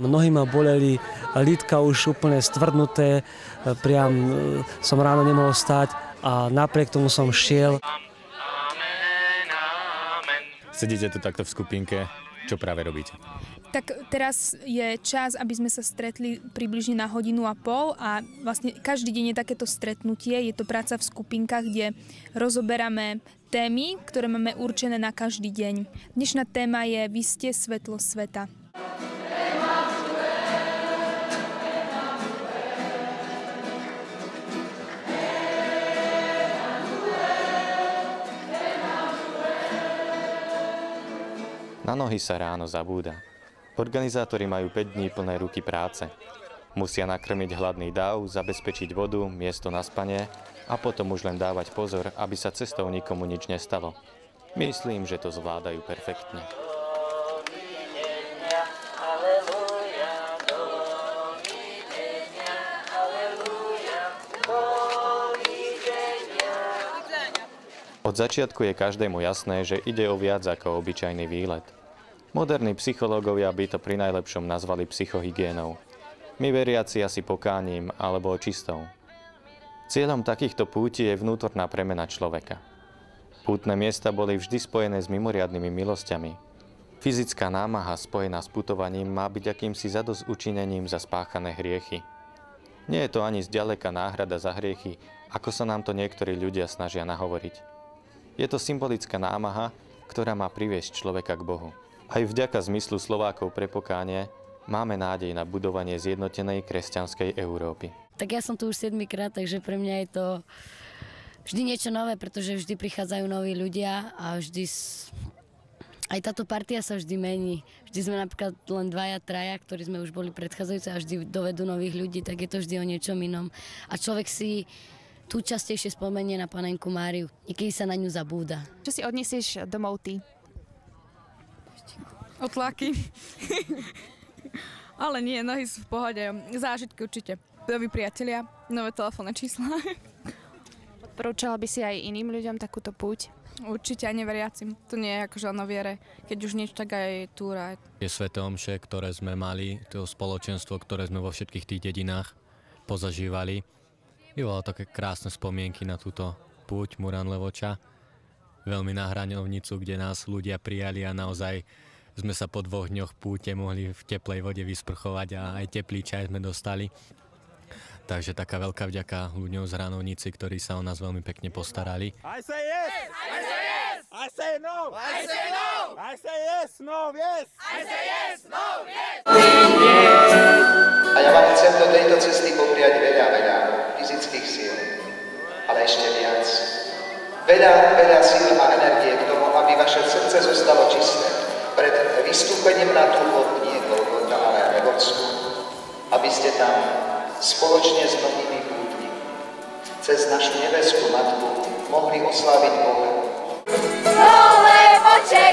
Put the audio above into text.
Mnohí ma boleli, lítka už úplne stvrdnuté, priam som ráno nemohol stať a napriek tomu som šiel. Sedíte tu takto v skupinke, čo práve robíte? Tak teraz je čas, aby sme sa stretli približne na 1,5 hodiny a vlastne každý deň je takéto stretnutie. Je to práca v skupinkách, kde rozoberáme témy, ktoré máme určené na každý deň. Dnešná téma je Vy ste svetlo sveta. Na nohy sa ráno zabúda. Organizátori majú 5 dní plné ruky práce. Musia nakrmiť hladný dáv, zabezpečiť vodu, miesto na spanie a potom už len dávať pozor, aby sa cestou nikomu nič nestalo. Myslím, že to zvládajú perfektne. Od začiatku je každému jasné, že ide o viac ako obyčajný výlet. Moderní psychológovia by to pri najlepšom nazvali psychohygienou. My veriaci asi pokáním alebo očistou. Cieľom takýchto púti je vnútorná premena človeka. Pútne miesta boli vždy spojené s mimoriadnymi milosťami. Fyzická námaha spojená s putovaním má byť akýmsi zadosťučinením za spáchané hriechy. Nie je to ani zďaleka náhrada za hriechy, ako sa nám to niektorí ľudia snažia nahovoriť. Je to symbolická námaha, ktorá má priviesť človeka k Bohu. Aj vďaka zmyslu Slovákov pre pokánie máme nádej na budovanie zjednotenej kresťanskej Európy. Tak ja som tu už 7-krát, takže pre mňa je to vždy niečo nové, pretože vždy prichádzajú noví ľudia a vždy aj táto partia sa vždy mení. Vždy sme napríklad len 2-3, ktorí sme už boli predchádzajúci a vždy dovedú nových ľudí, tak je to vždy o niečom inom. A človek si tu častejšie spomenie na Panenku Máriu, niekedy sa na ňu zabúda. Čo si odniesieš domov ty? Otlaky. Ale nie, nohy sú v pohode. Zážitky určite. Noví priatelia, nové telefónne čísla. Odporúčala by si aj iným ľuďom takúto púť? Určite aj neveriacim. To nie je akože len o viere. Keď už niečo, tak aj túra. Je sväté omše, ktoré sme mali, to spoločenstvo, ktoré sme vo všetkých tých dedinách pozažívali. Vyvolalo také krásne spomienky na túto púť Muran Levoča. Veľmi na hraňovnicu, kde nás ľudia prijali a naozaj sme sa po 2 dňoch púte mohli v teplej vode vysprchovať a aj teplý čaj sme dostali. Takže taká veľká vďaka ľuďom z Hranovnici, ktorí sa o nás veľmi pekne postarali. I say yes! I say yes! I say no! I say no! I say yes! No! Yes! I say yes! No! Yes! A ja vám chcem do tejto cesty popriať veľa fyzických síl, ale ešte viac. Veľa síl a energie k tomu, aby vaše srdce zostalo čisté pred vystúpením na tú nie Golgota, ale Levočsku, aby ste tam spoločne s mnohými pútnikmi cez našu nebeskú Matku mohli osláviť Boha. Levoče,